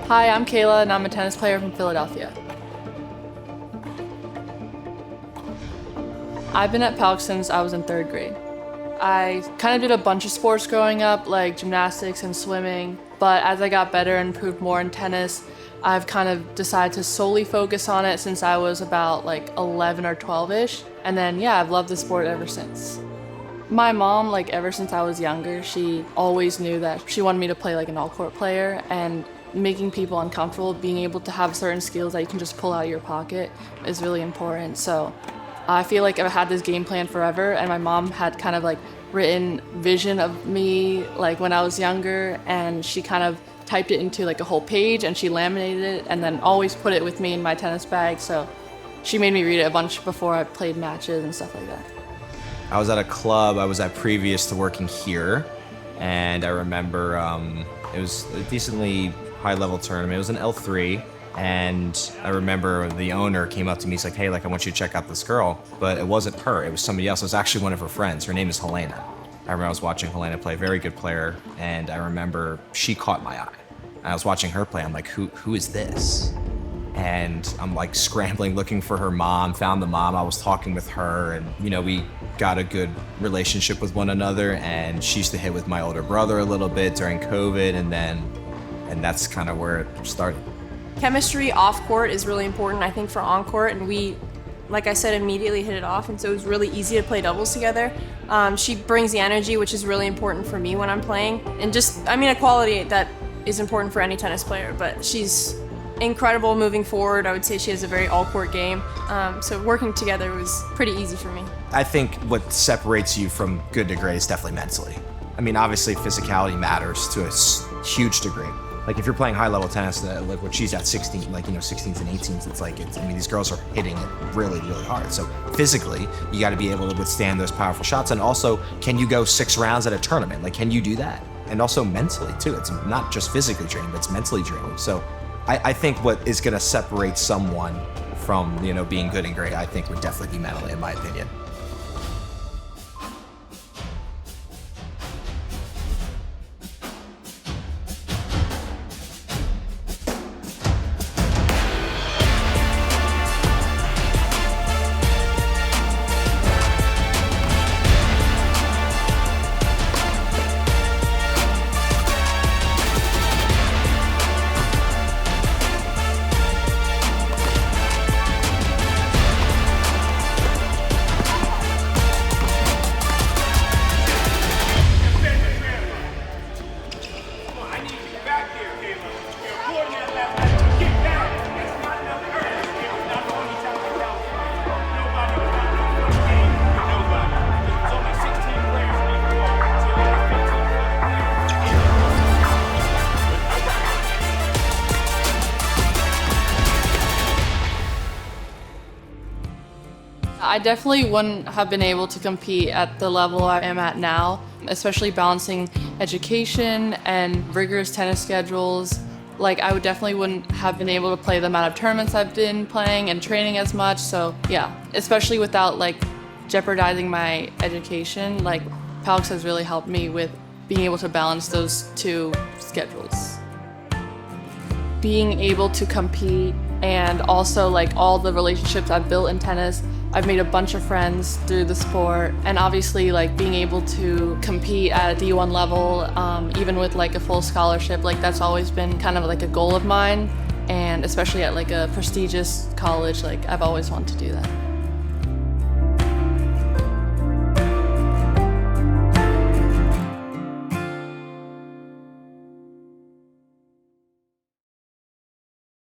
Hi, I'm Kayla and I'm a tennis player from Philadelphia. I've been at PALCS since I was in 3rd grade. I kind of did a bunch of sports growing up, like gymnastics and swimming, but as I got better and improved more in tennis, I've kind of decided to solely focus on it since I was about like 11 or 12-ish, and then yeah, I've loved the sport ever since. My mom, like ever since I was younger, she always knew that she wanted me to play like an all-court player, and making people uncomfortable, being able to have certain skills that you can just pull out of your pocket is really important. So I feel like I've had this game plan forever, and my mom had kind of like written vision of me like when I was younger, and she kind of typed it into like a whole page and she laminated it and then always put it with me in my tennis bag. So she made me read it a bunch before I played matches and stuff like that. I was at a club I was at previous to working here, and I remember it was a decently high-level tournament. It was an L3, and I remember the owner came up to me. He's like, "Hey, like I want you to check out this girl," but it wasn't her. It was somebody else. It was actually one of her friends. Her name is Helena. I remember I was watching Helena play, very good player, and I remember she caught my eye. And I was watching her play. I'm like, who is this? And I'm like scrambling, looking for her mom, found the mom. I was talking with her, and we got a good relationship with one another, and she used to hit with my older brother a little bit during COVID, and that's kind of where it started. Chemistry off court is really important, I think, for on court, and we, like I said, immediately hit it off, and so it was really easy to play doubles together. She brings the energy, which is really important for me when I'm playing, and just, a quality that is important for any tennis player, but she's incredible moving forward. I would say she has a very all-court game, so working together was pretty easy for me. I think what separates you from good to great is definitely mentally. Obviously physicality matters to a huge degree. Like if you're playing high-level tennis, like what she's at 16, 16s and 18s, it's like, these girls are hitting it really, really hard. So physically, you got to be able to withstand those powerful shots. And also, can you go 6 rounds at a tournament? Like, can you do that? And also mentally too. It's not just physically draining, but it's mentally draining. So I think what is going to separate someone from, being good and great, I think would definitely be mentally, in my opinion. I definitely wouldn't have been able to compete at the level I am at now, especially balancing education and rigorous tennis schedules. Like I definitely wouldn't have been able to play the amount of tournaments I've been playing and training as much. So yeah, especially without like jeopardizing my education, like PALCS has really helped me with being able to balance those two schedules. Being able to compete and also like all the relationships I've built in tennis, I've made a bunch of friends through the sport, and obviously like being able to compete at a D1 level, even with like a full scholarship, like that's always been kind of like a goal of mine, and especially at like a prestigious college, like I've always wanted to do that.